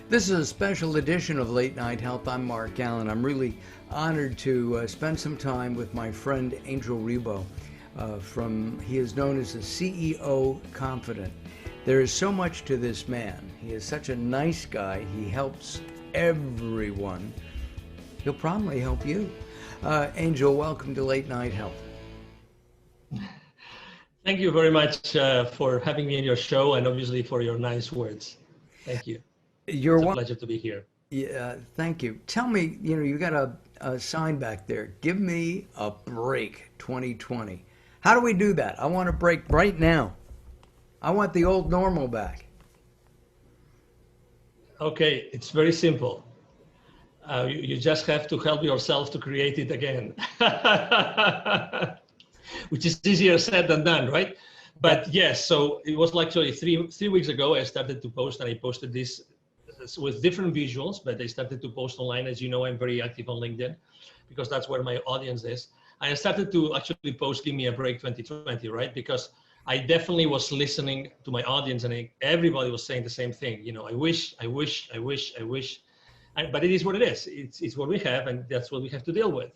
This is a special edition of Late Night Health. I'm Mark Allen. I'm really honored to spend some time with my friend Angel Ribo. He is known as the CEO Confidant. There is so much to this man. He is such a nice guy. He helps everyone. He'll probably help you. Angel, welcome to Late Night Health. Thank you very much for having me in your show and obviously for your nice words. Thank you. It's a pleasure to be here. Yeah, thank you. Tell me, you got a sign back there. Give me a break 2020. How do we do that? I want a break right now. I want the old normal back. Okay, it's very simple. You just have to help yourself to create it again, which is easier said than done, right? But yes, so it was actually three weeks ago I started to post, and I posted this with different visuals, but I started to post online. As you know, I'm very active on LinkedIn because that's where my audience is. I started to actually post "Give Me a Break 2020," right? Because I definitely was listening to my audience, and everybody was saying the same thing. I wish. But it is what it is. It's what we have, and that's what we have to deal with.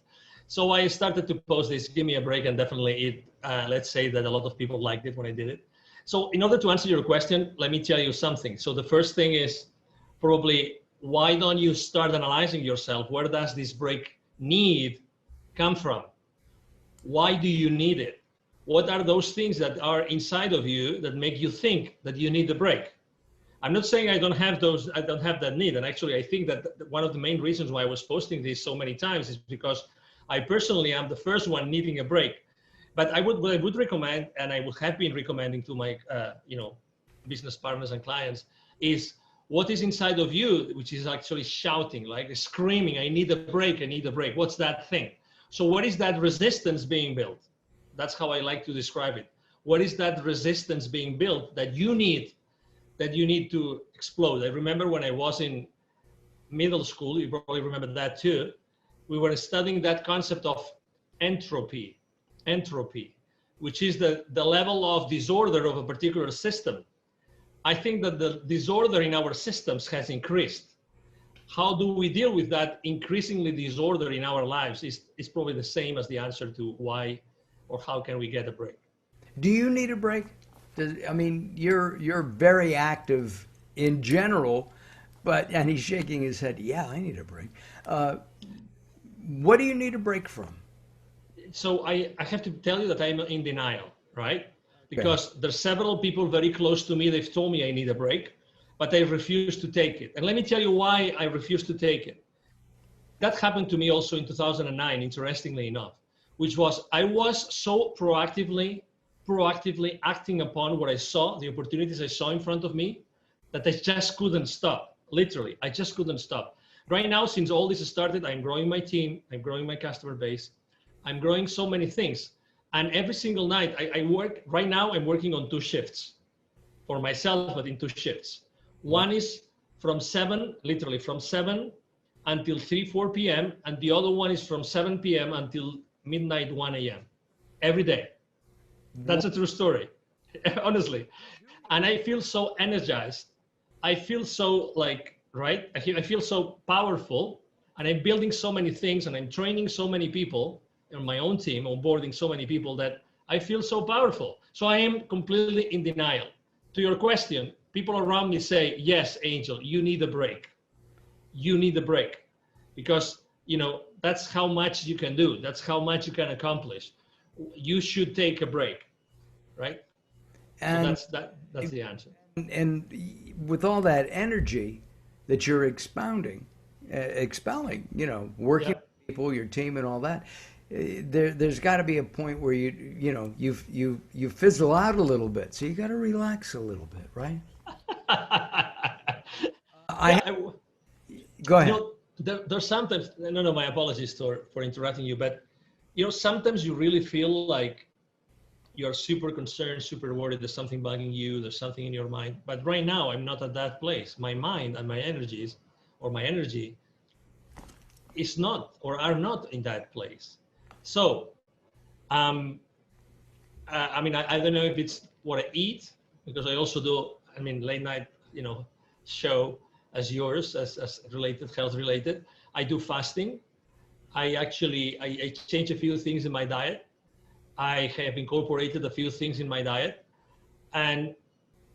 So I started to post this "Give Me a Break," and definitely let's say that a lot of people liked it when I did it. So in order to answer your question, let me tell you something. So the first thing is probably, why don't you start analyzing yourself? Where does this break need come from? Why do you need it? What are those things that are inside of you that make you think that you need the break? I'm not saying I don't have that need. And actually, I think that one of the main reasons why I was posting this so many times is because I personally am the first one needing a break. But what I would recommend, and I would have been recommending to my business partners and clients, is what is inside of you, which is actually shouting, like screaming, I need a break, I need a break. What's that thing? So what is that resistance being built? That's how I like to describe it. What is that resistance being built that you need to explode? I remember when I was in middle school, you probably remember that too, we were studying that concept of entropy, which is the level of disorder of a particular system. I think that the disorder in our systems has increased. How do we deal with that increasingly disorder in our lives is probably the same as the answer to why or how can we get a break. Do you need a break? You're very active in general, and he's shaking his head. Yeah, I need a break. What do you need a break from? So I have to tell you that I'm in denial, right? Because there's several people very close to me, they've told me I need a break, but I refuse to take it. And let me tell you why I refuse to take it. That happened to me also in 2009, interestingly enough, which was I was so proactively acting upon what I saw, the opportunities I saw in front of me, that I just couldn't stop. Literally, I just couldn't stop. Right now, since all this started, I'm growing my team, I'm growing my customer base, I'm growing so many things. And every single night I work, right now I'm working on 2 shifts for myself, but in 2 shifts. One is from 7 until 4 p.m. And the other one is from 7 p.m. until midnight, 1 a.m. every day. That's a true story, honestly. And I feel so energized. I feel so right? I feel so powerful, and I'm building so many things, and I'm training so many people on my own team, onboarding so many people that I feel so powerful. So I am completely in denial. To your question, people around me say, yes, Angel, you need a break. You need a break because, that's how much you can do. That's how much you can accomplish. You should take a break, right? And so that's the answer. And with all that energy that you're expelling, working with people, your team, and all that, there's got to be a point where you fizzle out a little bit. So you got to relax a little bit, right? Go ahead. There's sometimes, no, my apologies for interrupting you, but sometimes you really feel like you're super concerned, super worried, there's something bugging you, there's something in your mind. But right now, I'm not at that place. My mind and my energy is not or are not in that place. So, I don't know if it's what I eat, because I also do, late night, show as yours, as related, health related. I do fasting. I change a few things in my diet. I have incorporated a few things in my diet, and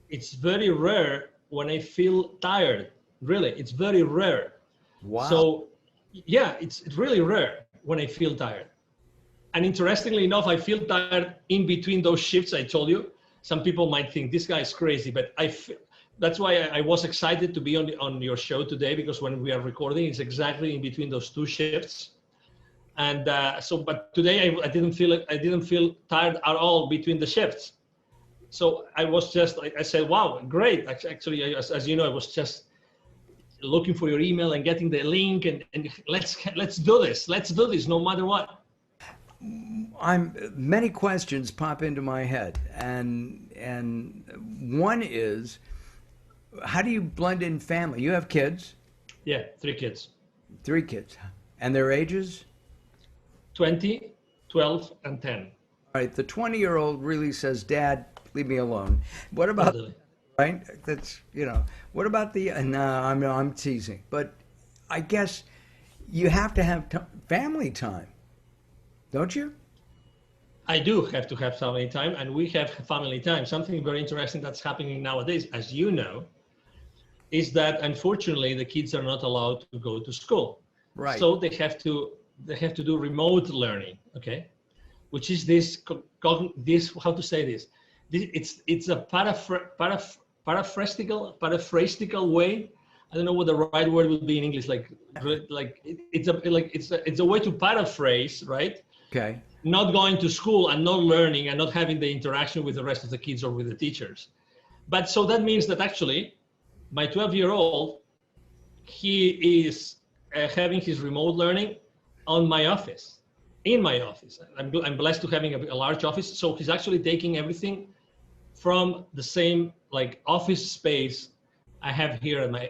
it's very rare when I feel tired. Really, it's very rare. Wow. So yeah, it's really rare when I feel tired. And interestingly enough, I feel tired in between those shifts I told you. Some people might think this guy is crazy, but that's why I was excited to be on your show today, because when we are recording, it's exactly in between those two shifts. And but today I didn't feel it. I didn't feel tired at all between the shifts. So I was just, I said, wow, great. Actually, as you know, I was just looking for your email and getting the link, and let's do this. Let's do this no matter what. Many questions pop into my head, and one is, how do you blend in family? You have kids, Yeah, 3 kids, 3 kids, and their ages? 20, 12, and 10. All right, the 20-year-old really says, "Dad, leave me alone." What about, Totally. right? That's, what about the, no, I'm teasing, but I guess you have to have family time, don't you? I do have to have family time, and we have family time. Something very interesting that's happening nowadays, as you know, is that unfortunately the kids are not allowed to go to school. Right. So they have to do remote learning, okay? Which is this how to say this? It's a paraphrasetical way. I don't know what the right word would be in English. It's a way to paraphrase, right? Okay. Not going to school and not learning and not having the interaction with the rest of the kids or with the teachers. But so that means that actually my 12-year-old, he is having his remote learning on my office, in my office. I'm blessed to having a large office. So he's actually taking everything from the same like office space I have here at my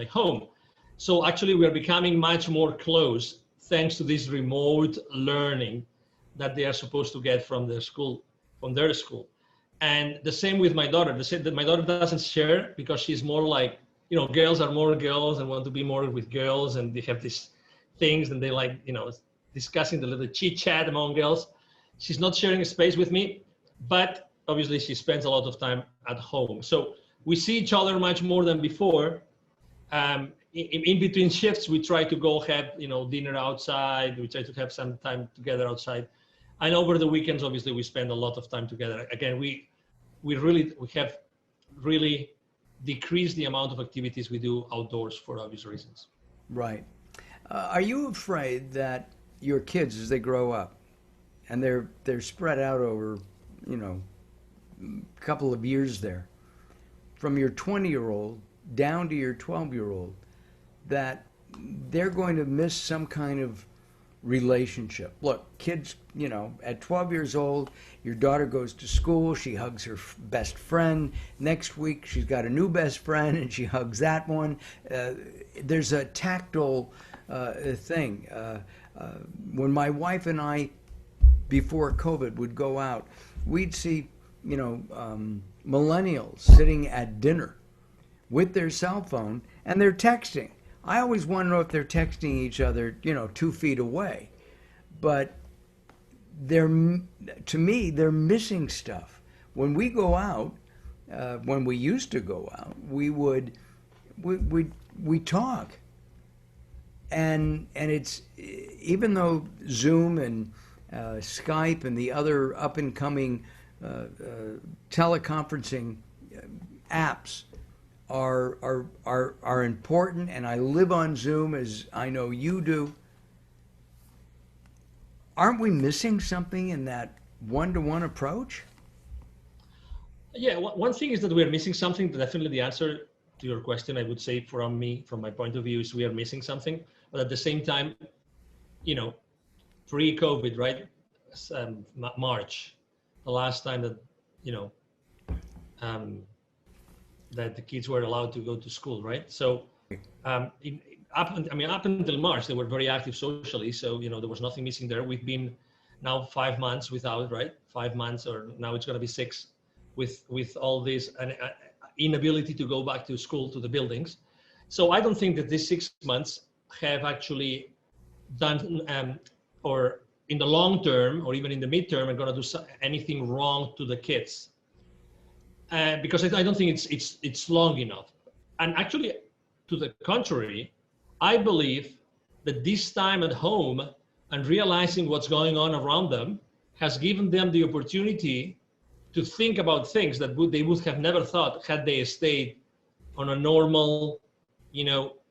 home. So actually we are becoming much more close thanks to this remote learning that they are supposed to get from their school. And the same with my daughter. My daughter doesn't share because she's more like, girls are more girls and want to be more with girls, and they have these things and they like, discussing the little chit chat among girls. She's not sharing a space with me, but obviously she spends a lot of time at home. So we see each other much more than before. In between shifts, we try to go have, dinner outside. We try to have some time together outside. And over the weekends, obviously, we spend a lot of time together. Again, we have really decreased the amount of activities we do outdoors for obvious reasons. Right. Are you afraid that your kids, as they grow up, and they're spread out over, a couple of years there, from your 20-year-old down to your 12-year-old, that they're going to miss some kind of relationship? Look, kids, at 12 years old, your daughter goes to school, she hugs her best friend. Next week, she's got a new best friend, and she hugs that one. There's a tactile thing. When my wife and I, before COVID, would go out, we'd see, millennials sitting at dinner with their cell phone, and they're texting. I always want to know if they're texting each other, 2 feet away. But to me, they're missing stuff. When we go out, when we used to go out, we talk. And it's, even though Zoom and Skype and the other up and coming teleconferencing apps are important, and I live on Zoom, as I know you do. Aren't we missing something in that one-to-one approach? Yeah, one thing is that we are missing something. Definitely the answer to your question, I would say from my point of view, is we are missing something. But at the same time, pre-COVID, right? March, the last time that, that the kids were allowed to go to school, right? So up until March, they were very active socially. So, there was nothing missing there. We've been now 5 months without, right? 5 months, or now it's going to be 6, with all this inability to go back to school, to the buildings. So I don't think that these 6 months have actually done, or in the long term, or even in the midterm, are going to do anything wrong to the kids. Because I don't think it's long enough. And actually, to the contrary, I believe that this time at home and realizing what's going on around them has given them the opportunity to think about things that they would have never thought had they stayed on a normal,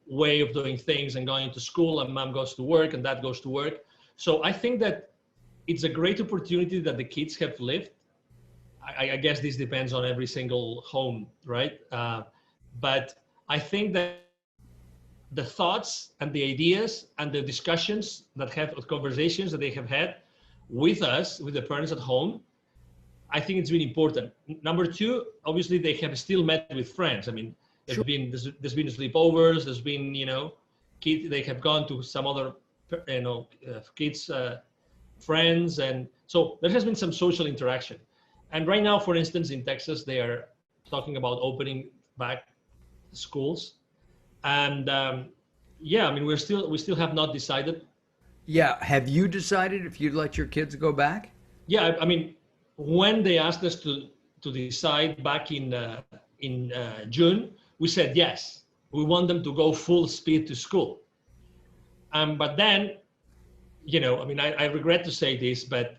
way of doing things and going to school, and mom goes to work and dad goes to work. So I think that it's a great opportunity that the kids have lived. I guess this depends on every single home, right? But I think that the thoughts and the ideas and the discussions conversations that they have had with us, with the parents at home, I think it's really important. Number two, obviously they have still met with friends. I mean, there's been sleepovers, there's been, kids, they have gone to some other, kids, friends. And so there has been some social interaction. And right now, for instance, in Texas, they are talking about opening back schools. And yeah, I mean, we still have not decided. Yeah. Have you decided if you'd let your kids go back? Yeah, I mean, when they asked us to decide back in June, we said yes. We want them to go full speed to school. But then, I mean, I regret to say this, but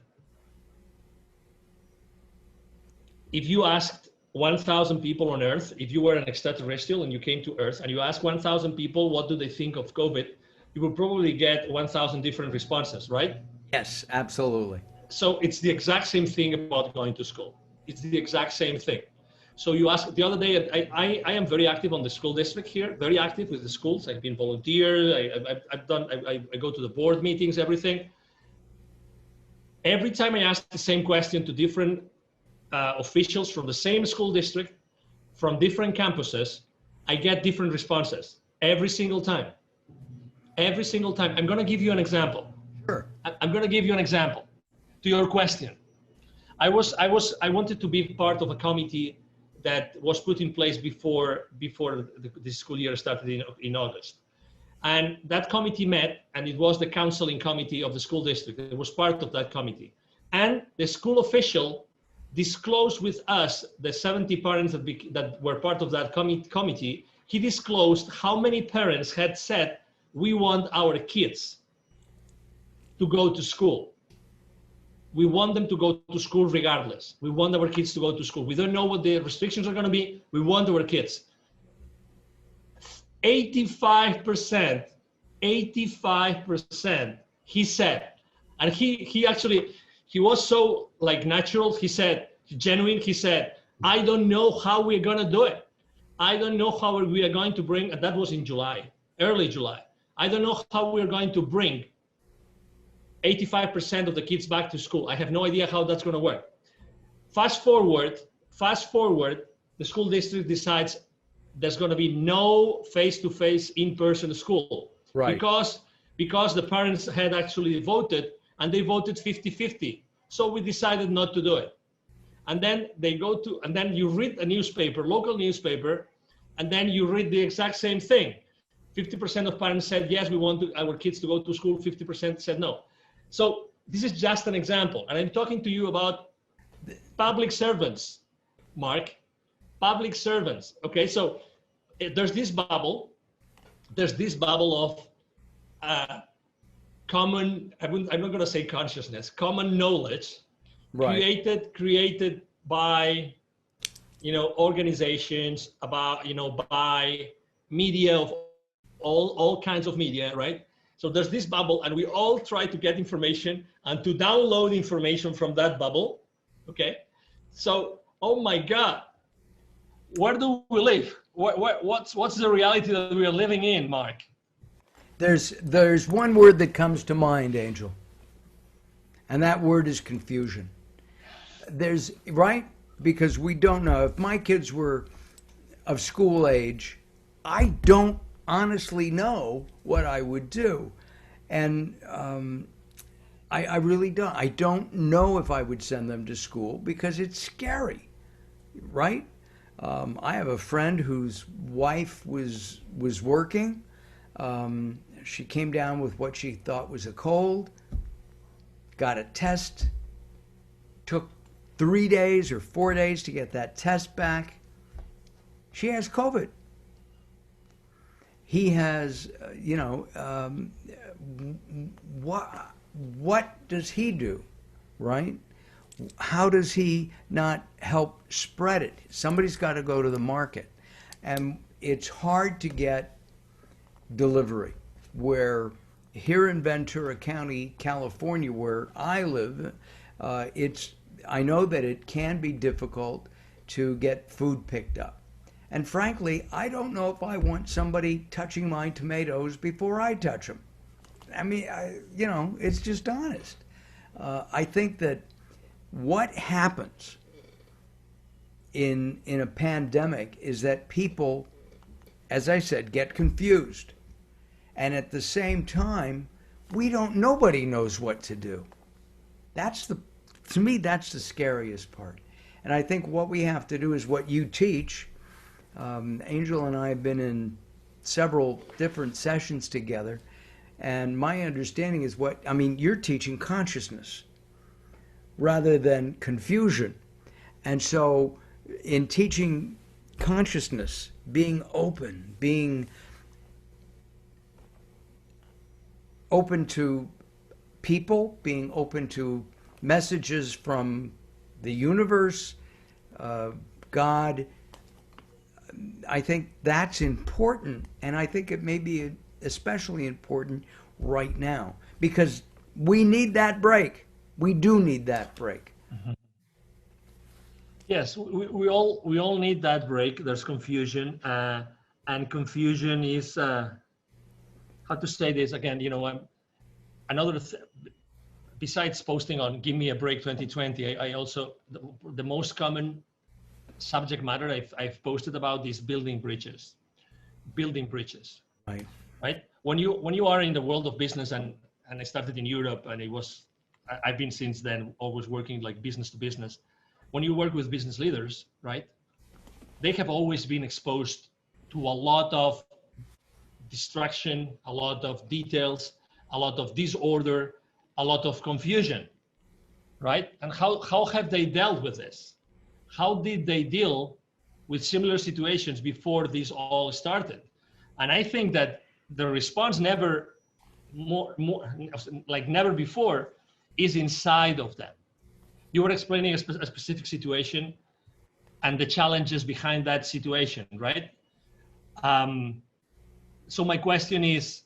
if you asked 1,000 people on Earth, if you were an extraterrestrial and you came to Earth and you asked 1,000 people what do they think of COVID, you would probably get 1,000 different responses, right? Yes, absolutely. So it's the exact same thing about going to school. It's the exact same thing. So you asked the other day, I am very active on the school district here, very active with the schools. I've been volunteer. I go to the board meetings, everything. Every time I ask the same question to different officials from the same school district, from different campuses, I get different responses every single time. Every single time. I'm going to give you an example. Sure. I'm going to give you an example to your question. I wanted to be part of a committee that was put in place before the school year started in August. And that committee met, and it was the counseling committee of the school district. It was part of that committee. And the school official disclosed with us, the 70 parents that were part of that committee, he disclosed how many parents had said, we want our kids to go to school. We want them to go to school regardless. We want our kids to go to school. We don't know what the restrictions are going to be. We want our kids. 85%, he said, and he was so natural. He said, genuine. He said, I don't know how we're going to do it. I don't know how we are going to bring, and that was in July, early July. I don't know how we're going to bring 85% of the kids back to school. I have no idea how that's going to work. Fast forward, the school district decides there's going to be no face-to-face in-person school. Right. Because the parents had actually voted, and they voted 50-50. So we decided not to do it. And then and then you read a newspaper, local newspaper, and then you read the exact same thing. 50% of parents said, yes, we want our kids to go to school. 50% said no. So this is just an example. And I'm talking to you about public servants, Mark, public servants. Okay, so there's this bubble of common, I'm not going to say consciousness, common knowledge, right, created by, organizations, by media of all kinds of media, right? So there's this bubble, and we all try to get information and to download information from that bubble, okay? So, oh my God, where do we live? What's the reality that we are living in, Mark? There's one word that comes to mind, Angel, and that word is confusion. Right? Because we don't know. If my kids were of school age, I don't honestly know what I would do. And I really don't. I don't know if I would send them to school because it's scary, right? I have a friend whose wife was working. She came down with what she thought was a cold, got a test, took 3 days or 4 days to get that test back. She has COVID. He has, what does he do, right? How does he not help spread it? Somebody's got to go to the market. And it's hard to get delivery. Where here in Ventura County, California, where I live, I know that it can be difficult to get food picked up. And frankly, I don't know if I want somebody touching my tomatoes before I touch them. I mean, it's just honest. I think that what happens in a pandemic is that people, as I said, get confused. And at the same time, nobody knows what to do. To me, that's the scariest part. And I think what we have to do is what you teach. Angel and I have been in several different sessions together. And my understanding is you're teaching consciousness rather than confusion. And so in teaching consciousness, being open to people, being open to messages from the universe, God, I think that's important. And I think it may be especially important right now because we need that break. We do need that break. Mm-hmm. Yes, we all need that break. There's confusion, and confusion is how to say this again. Besides posting on "Give Me a Break 2020," I also the most common subject matter I've posted about is building bridges. Right. When you are in the world of business, and I started in Europe, and I've been since then always working like business to business. When you work with business leaders, right, they have always been exposed to a lot of distraction, a lot of details, a lot of disorder, a lot of confusion, right? And how have they dealt with this? How did they deal with similar situations before this all started? And I think that the response never before is inside of them. You were explaining a specific situation and the challenges behind that situation, right? So my question is,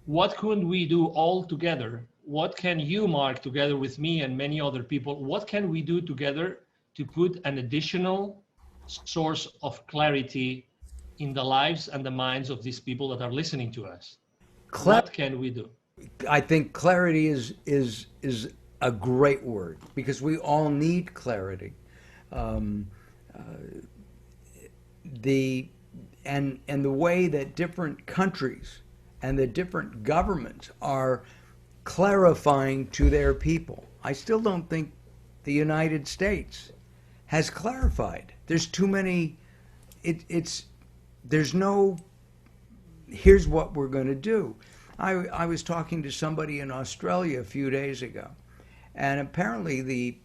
what could we do all together? What can you, Mark, together with me and many other people, what can we do together to put an additional source of clarity in the lives and the minds of these people that are listening to us? What can we do? I think clarity is a great word because we all need clarity. The way that different countries and the different governments are clarifying to their people. I still don't think the United States has clarified. There's too many. There's no. Here's what we're going to do. I was talking to somebody in Australia a few days ago, and apparently the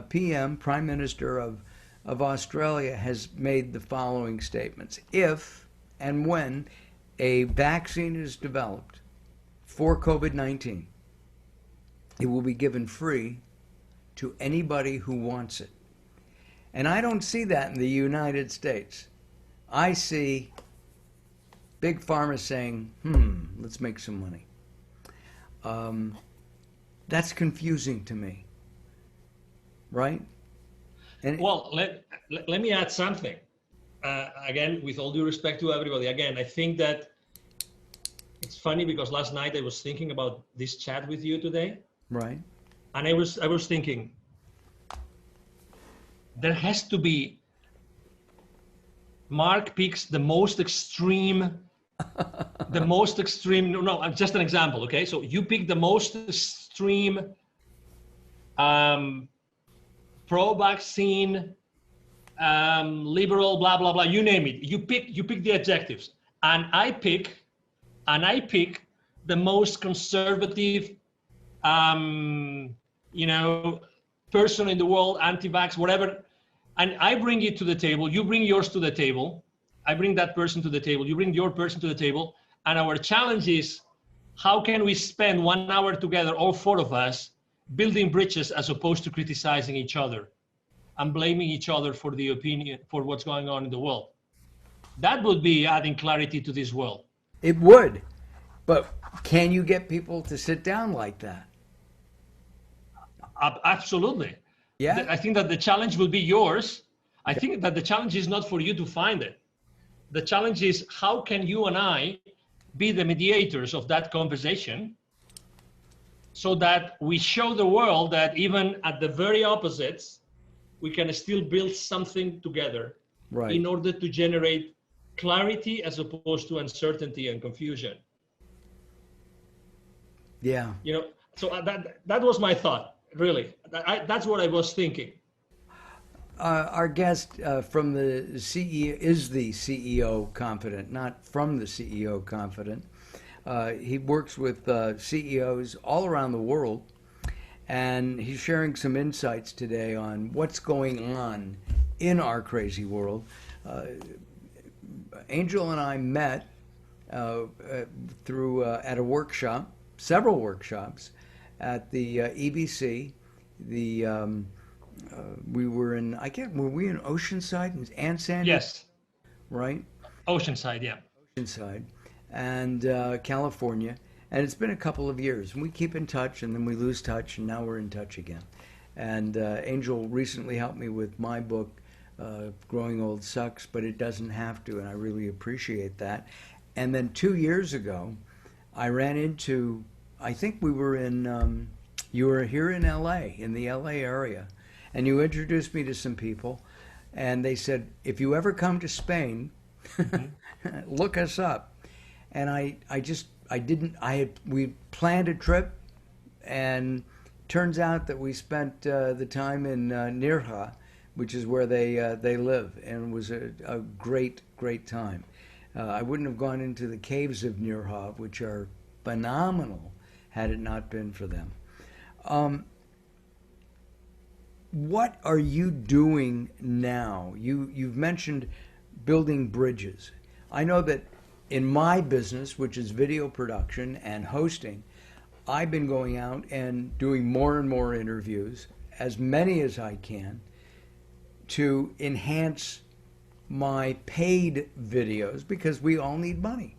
PM, Prime Minister of Australia, has made the following statements. If and when a vaccine is developed for COVID-19, it will be given free to anybody who wants it. And I don't see that in the United States. I see Big Pharma saying, let's make some money. That's confusing to me, right? And well, let me add something. Again, with all due respect to everybody, again, I think that it's funny because last night I was thinking about this chat with you today. Right. And I was thinking, there has to be, Mark picks the most extreme, no, just an example, okay? So you pick the most extreme pro-vaccine liberal, blah blah blah. You name it. You pick the adjectives, and I pick the most conservative, you know, person in the world, anti-vax, whatever, and I bring it to the table. You bring yours to the table. I bring that person to the table. You bring your person to the table, and our challenge is, how can we spend 1 hour together, all four of us, building bridges as opposed to criticizing each other and blaming each other for the opinion, for what's going on in the world. That would be adding clarity to this world. It would. But can you get people to sit down like that? Absolutely. Yeah. I think that the challenge will be yours. I think that the challenge is not for you to find it. The challenge is, how can you and I be the mediators of that conversation so that we show the world that even at the very opposites, we can still build something together, right, in order to generate clarity as opposed to uncertainty and confusion. Yeah. You know, so that was my thought, really. That's what I was thinking. Our guest from the CEO is the CEO Confidant, not from the CEO Confidant. He works with CEOs all around the world, and he's sharing some insights today on what's going on in our crazy world. Angel and I met through at a workshop, several workshops at the EBC. We were in, were we in Oceanside and Sandy? Yes. Right? Oceanside, yeah. Oceanside and California. And it's been a couple of years. And we keep in touch, and then we lose touch, and now we're in touch again. And Angel recently helped me with my book, Growing Old Sucks, but it doesn't have to, and I really appreciate that. And then 2 years ago, I ran into, I think we were in, you were here in LA, in the LA area, and you introduced me to some people, and they said, if you ever come to Spain, look us up. And we planned a trip, and turns out that we spent the time in Nirja, which is where they live, and it was a great time. I wouldn't have gone into the caves of Nirja, which are phenomenal, had it not been for them. What are you doing now? You've mentioned building bridges. I know that in my business, which is video production and hosting, I've been going out and doing more and more interviews, as many as I can, to enhance my paid videos, because we all need money.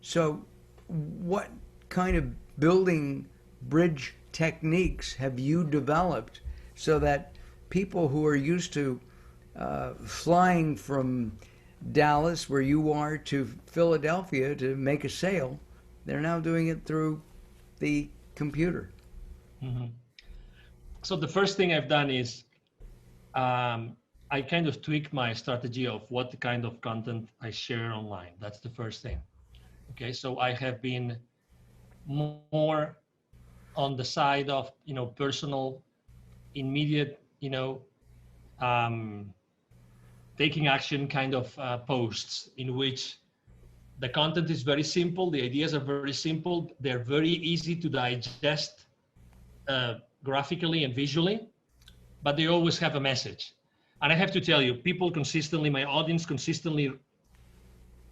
So what kind of building bridge techniques have you developed so that people who are used to flying from Dallas, where you are, to Philadelphia to make a sale, they're now doing it through the computer? Mm-hmm. So the first thing I've done is I kind of tweak my strategy of what kind of content I share online. That's the first thing. Okay, so I have been more on the side of, personal, immediate, taking action kind of posts, in which the content is very simple, the ideas are very simple, they're very easy to digest graphically and visually, but they always have a message. And I have to tell you, people consistently, my audience consistently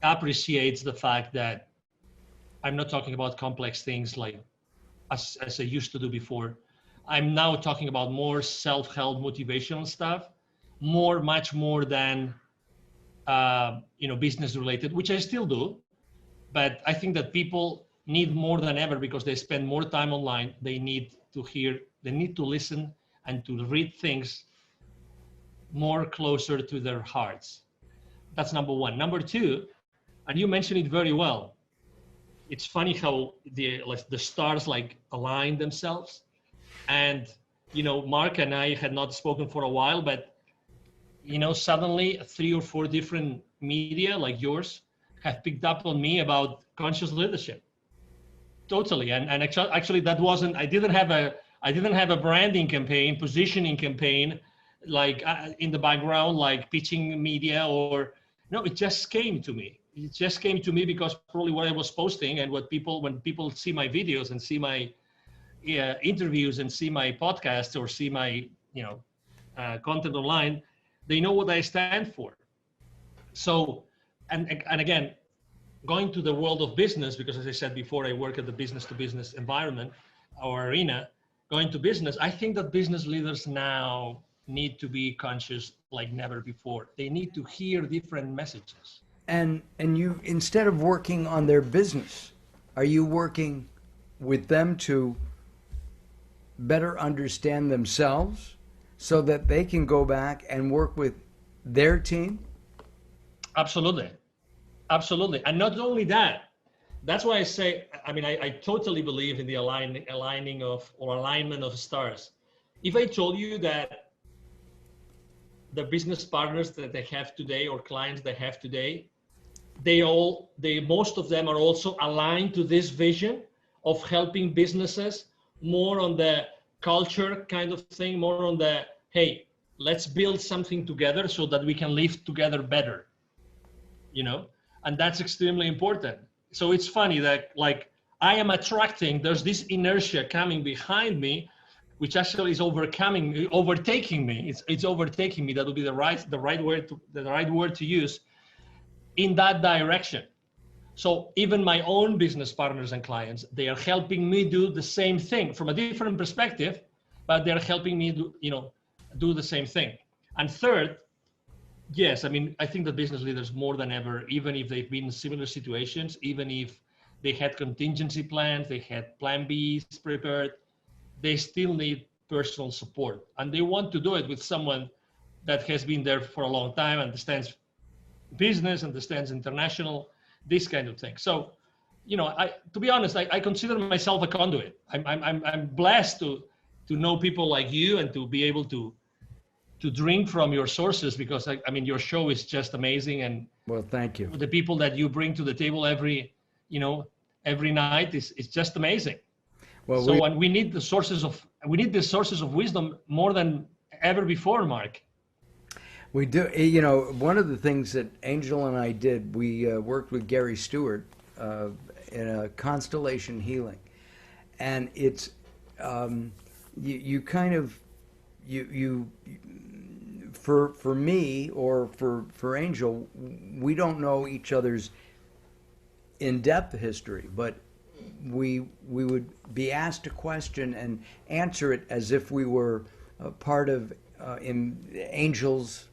appreciates the fact that I'm not talking about complex things like as I used to do before. I'm now talking about more self-help motivational stuff, much more than business related, which I still do. But I think that people need more than ever, because they spend more time online. They need to hear, they need to listen and to read things more closer to their hearts. That's number one. Number two, and you mentioned it very well, it's funny how the stars align themselves. And, Mark and I had not spoken for a while, but, suddenly 3 or 4 different media like yours have picked up on me about conscious leadership. Totally. And actually that wasn't, I didn't have a branding campaign, positioning campaign like in the background, like pitching media, or no, it just came to me. It just came to me because probably what I was posting and when people see my videos and see my interviews and see my podcasts or see my content online, they know what I stand for. So, and again, going to the world of business, because as I said before, I work at the business to business environment or arena. Going to business, I think that business leaders now need to be conscious like never before. They need to hear different messages. And you, instead of working on their business, are you working with them to better understand themselves so that they can go back and work with their team? Absolutely. Absolutely. And not only that, that's why I say, I mean, I totally believe in the alignment of stars. If I told you that the business partners that they have today or clients they have today, most of them are also aligned to this vision of helping businesses more on the culture kind of thing, more on the, hey, let's build something together so that we can live together better, and that's extremely important. So it's funny that like I am attracting, there's this inertia coming behind me, which actually is overtaking me. It's overtaking me. That would be the right word to use, in that direction. So even my own business partners and clients, they are helping me do the same thing from a different perspective, but they're helping me do the same thing. And third, yes, I mean, I think that business leaders more than ever, even if they've been in similar situations, even if they had contingency plans, they had plan Bs prepared, they still need personal support. And they want to do it with someone that has been there for a long time, understands business, understands international, this kind of thing. So, to be honest, I consider myself a conduit. I'm blessed to know people like you and to be able to drink from your sources, because I mean your show is just amazing, and well, thank you. The people that you bring to the table every night is just amazing. Well, so and we need the sources of wisdom more than ever before, Mark. We do. One of the things that Angel and I did, we worked with Gary Stewart in a constellation healing, and it's you kind of for me or for Angel, we don't know each other's in-depth history, but we would be asked a question and answer it as if we were part of in Angel's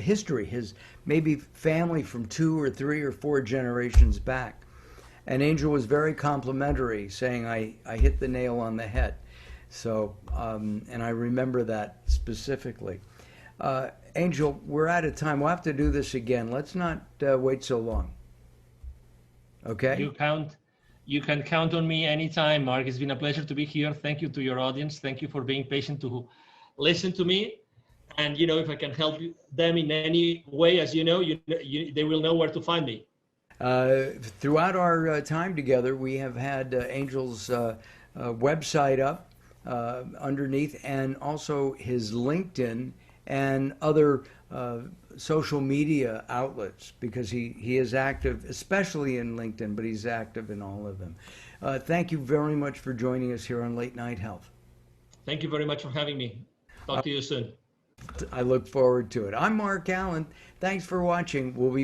history, his maybe family from 2 or 3 or 4 generations back. And Angel was very complimentary, saying I hit the nail on the head. So, and I remember that specifically. Angel, we're out of time. We'll have to do this again. Let's not wait so long. Okay? You can count on me anytime, Mark. It's been a pleasure to be here. Thank you to your audience. Thank you for being patient to listen to me. And, if I can help them in any way, as they will know where to find me. Throughout our time together, we have had Angel's website up underneath, and also his LinkedIn and other social media outlets, because he is active, especially in LinkedIn, but he's active in all of them. Thank you very much for joining us here on Late Night Health. Thank you very much for having me. Talk to you soon. I look forward to it. I'm Mark Allen. Thanks for watching. We'll be